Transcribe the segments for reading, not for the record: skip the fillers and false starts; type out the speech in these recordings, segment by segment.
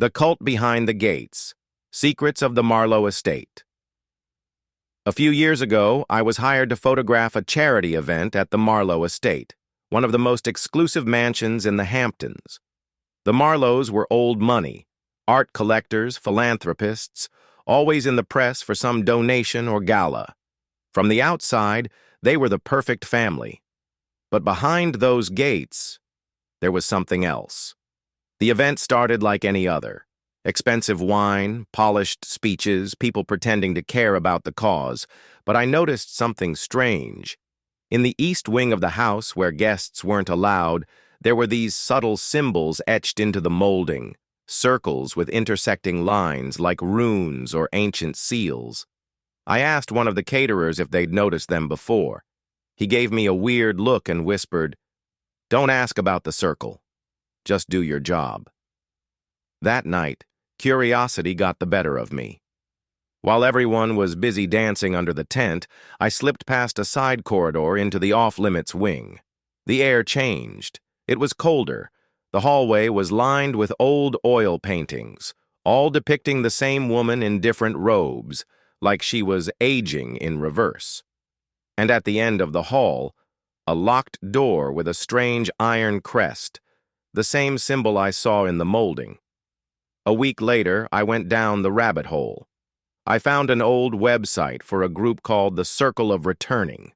The Cult Behind the Gates, Secrets of the Marlowe Estate. A few years ago, I was hired to photograph a charity event at the Marlowe Estate, one of the most exclusive mansions in the Hamptons. The Marlowes were old money, art collectors, philanthropists, always in the press for some donation or gala. From the outside, they were the perfect family. But behind those gates, there was something else. The event started like any other. Expensive wine, polished speeches, people pretending to care about the cause. But I noticed something strange. In the east wing of the house, where guests weren't allowed, there were these subtle symbols etched into the molding, circles with intersecting lines like runes or ancient seals. I asked one of the caterers if they'd noticed them before. He gave me a weird look and whispered, "Don't ask about the circle. Just do your job." That night, curiosity got the better of me. While everyone was busy dancing under the tent, I slipped past a side corridor into the off-limits wing. The air changed. It was colder. The hallway was lined with old oil paintings, all depicting the same woman in different robes, like she was aging in reverse. And at the end of the hall, a locked door with a strange iron crest, the same symbol I saw in the molding. A week later, I went down the rabbit hole. I found an old website for a group called the Circle of Returning.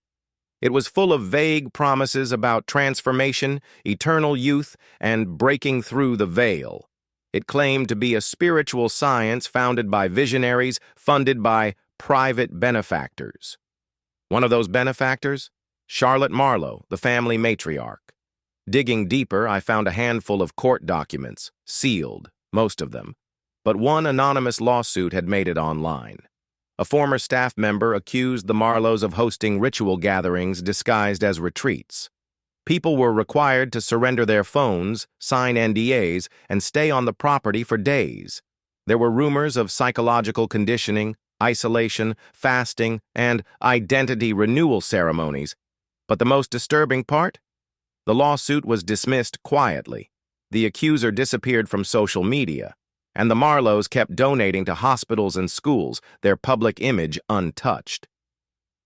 It was full of vague promises about transformation, eternal youth, and breaking through the veil. It claimed to be a spiritual science founded by visionaries, funded by private benefactors. One of those benefactors? Charlotte Marlowe, the family matriarch. Digging deeper, I found a handful of court documents, sealed, most of them. But one anonymous lawsuit had made it online. A former staff member accused the Marlowes of hosting ritual gatherings disguised as retreats. People were required to surrender their phones, sign NDAs, and stay on the property for days. There were rumors of psychological conditioning, isolation, fasting, and identity renewal ceremonies. But the most disturbing part? The lawsuit was dismissed quietly. The accuser disappeared from social media, and the Marlowes kept donating to hospitals and schools, their public image untouched.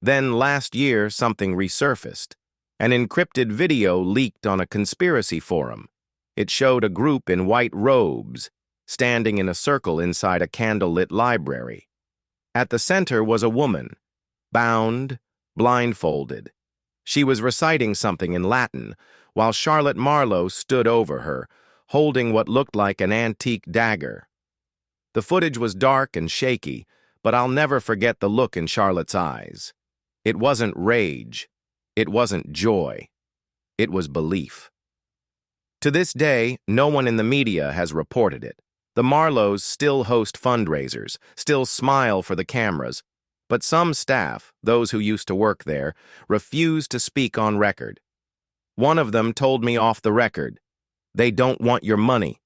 Then last year, something resurfaced. An encrypted video leaked on a conspiracy forum. It showed a group in white robes, standing in a circle inside a candlelit library. At the center was a woman, bound, blindfolded. She was reciting something in Latin, while Charlotte Marlowe stood over her, holding what looked like an antique dagger. The footage was dark and shaky, but I'll never forget the look in Charlotte's eyes. It wasn't rage. It wasn't joy. It was belief. To this day, no one in the media has reported it. The Marlowes still host fundraisers, still smile for the cameras, but some staff, those who used to work there, refuse to speak on record. One of them told me off the record, "They don't want your money.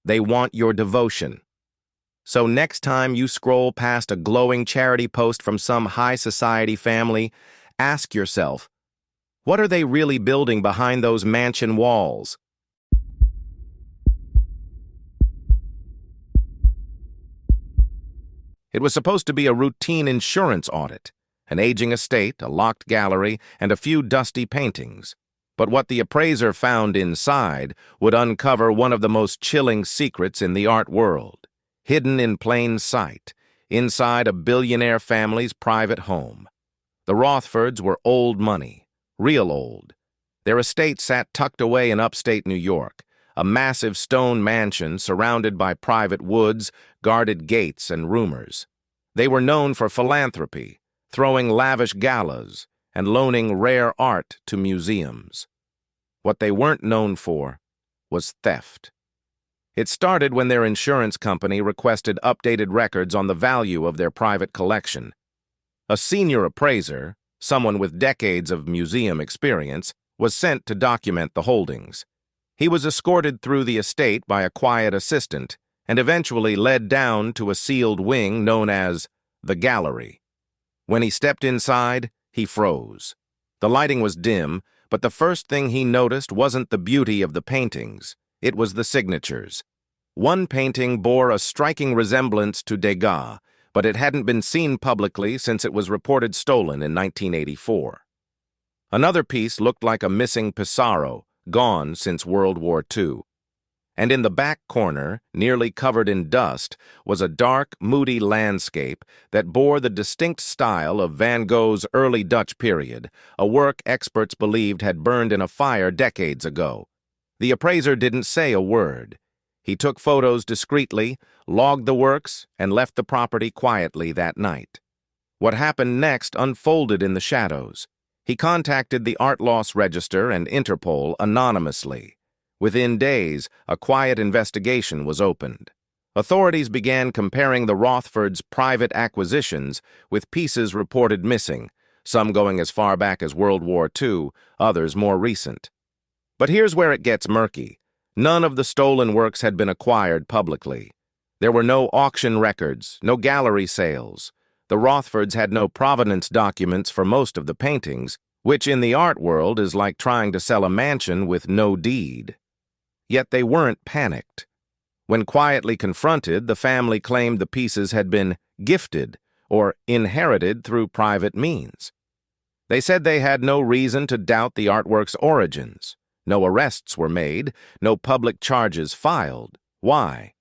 They want your devotion." So next time you scroll past a glowing charity post from some high society family, ask yourself, what are they really building behind those mansion walls? It was supposed to be a routine insurance audit, an aging estate, a locked gallery, and a few dusty paintings. But what the appraiser found inside would uncover one of the most chilling secrets in the art world, hidden in plain sight, inside a billionaire family's private home. The Rothfords were old money, real old. Their estate sat tucked away in upstate New York, a massive stone mansion surrounded by private woods, guarded gates, and rumors. They were known for philanthropy, throwing lavish galas, and loaning rare art to museums. What they weren't known for was theft. It started when their insurance company requested updated records on the value of their private collection. A senior appraiser, someone with decades of museum experience, was sent to document the holdings. He was escorted through the estate by a quiet assistant and eventually led down to a sealed wing known as the gallery. When he stepped inside, he froze. The lighting was dim, but the first thing he noticed wasn't the beauty of the paintings. It was the signatures. One painting bore a striking resemblance to Degas, but it hadn't been seen publicly since it was reported stolen in 1984. Another piece looked like a missing Pissarro, gone since World War II. And in the back corner, nearly covered in dust, was a dark, moody landscape that bore the distinct style of Van Gogh's early Dutch period, a work experts believed had burned in a fire decades ago. The appraiser didn't say a word. He took photos discreetly, logged the works, and left the property quietly that night. What happened next unfolded in the shadows. He contacted the Art Loss Register and Interpol anonymously. Within days, a quiet investigation was opened. Authorities began comparing the Rothfords' private acquisitions with pieces reported missing, some going as far back as World War II, others more recent. But here's where it gets murky. None of the stolen works had been acquired publicly. There were no auction records, no gallery sales. The Rothfords had no provenance documents for most of the paintings, which in the art world is like trying to sell a mansion with no deed. Yet they weren't panicked. When quietly confronted, the family claimed the pieces had been gifted or inherited through private means. They said they had no reason to doubt the artwork's origins. No arrests were made, no public charges filed. Why?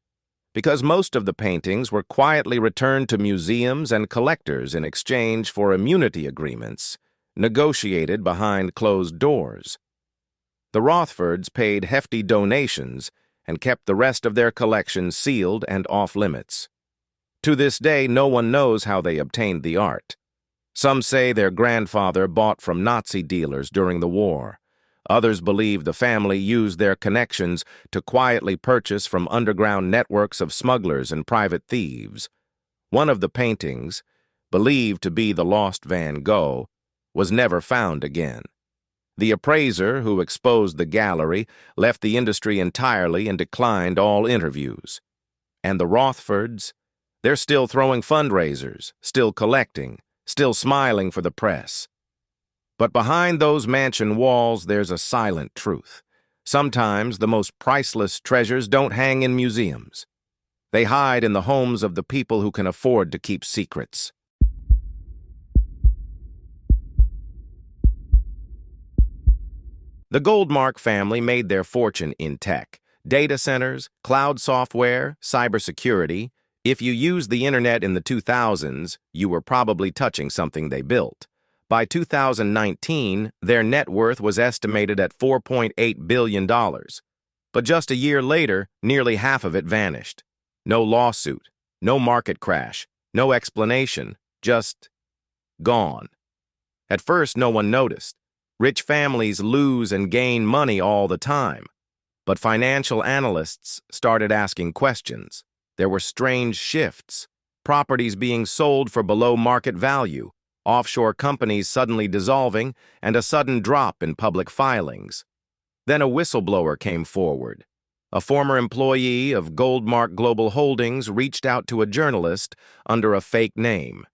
Because most of the paintings were quietly returned to museums and collectors in exchange for immunity agreements, negotiated behind closed doors. The Rothfords paid hefty donations and kept the rest of their collection sealed and off-limits. To this day, no one knows how they obtained the art. Some say their grandfather bought from Nazi dealers during the war. Others believe the family used their connections to quietly purchase from underground networks of smugglers and private thieves. One of the paintings, believed to be the lost Van Gogh, was never found again. The appraiser who exposed the gallery left the industry entirely and declined all interviews. And the Rothfords? They're still throwing fundraisers, still collecting, still smiling for the press. But behind those mansion walls, there's a silent truth. Sometimes the most priceless treasures don't hang in museums. They hide in the homes of the people who can afford to keep secrets. The Goldmark family made their fortune in tech, data centers, cloud software, cybersecurity. If you used the internet in the 2000s, you were probably touching something they built. By 2019, their net worth was estimated at $4.8 billion. But just a year later, nearly half of it vanished. No lawsuit, no market crash, no explanation, just gone. At first, no one noticed. Rich families lose and gain money all the time. But financial analysts started asking questions. There were strange shifts, properties being sold for below market value, offshore companies suddenly dissolving, and a sudden drop in public filings. Then a whistleblower came forward. A former employee of Goldmark Global Holdings reached out to a journalist under a fake name.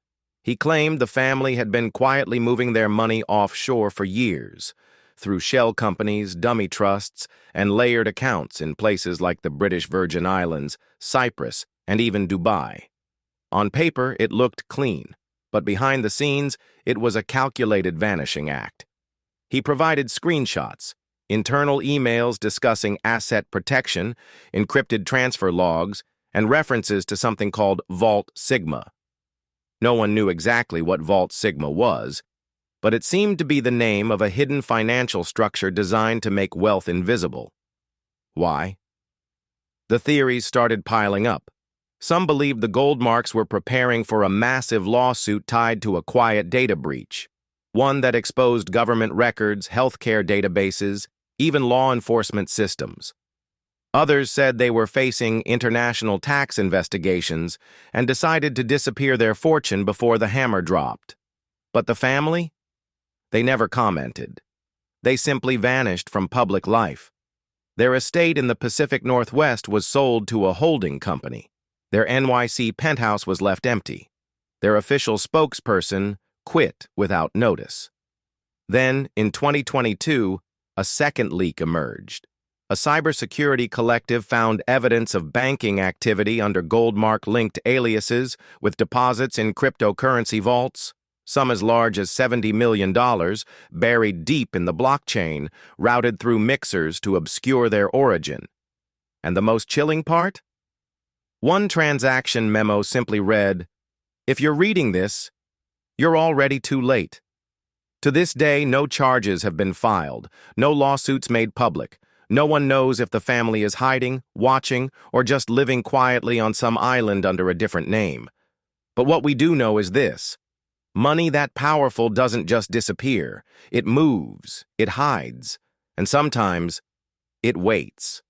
He claimed the family had been quietly moving their money offshore for years, through shell companies, dummy trusts, and layered accounts in places like the British Virgin Islands, Cyprus, and even Dubai. On paper, it looked clean, but behind the scenes, it was a calculated vanishing act. He provided screenshots, internal emails discussing asset protection, encrypted transfer logs, and references to something called Vault Sigma. No one knew exactly what Vault Sigma was, but it seemed to be the name of a hidden financial structure designed to make wealth invisible. Why? The theories started piling up. Some believed the Goldmarks were preparing for a massive lawsuit tied to a quiet data breach, one that exposed government records, healthcare databases, even law enforcement systems. Others said they were facing international tax investigations and decided to disappear their fortune before the hammer dropped. But the family? They never commented. They simply vanished from public life. Their estate in the Pacific Northwest was sold to a holding company. Their NYC penthouse was left empty. Their official spokesperson quit without notice. Then, in 2022, a second leak emerged. A cybersecurity collective found evidence of banking activity under Goldmark-linked aliases with deposits in cryptocurrency vaults, some as large as $70 million, buried deep in the blockchain, routed through mixers to obscure their origin. And the most chilling part? One transaction memo simply read, "If you're reading this, you're already too late." To this day, no charges have been filed, no lawsuits made public. No one knows if the family is hiding, watching, or just living quietly on some island under a different name. But what we do know is this: money that powerful doesn't just disappear. It moves, it hides, and sometimes it waits.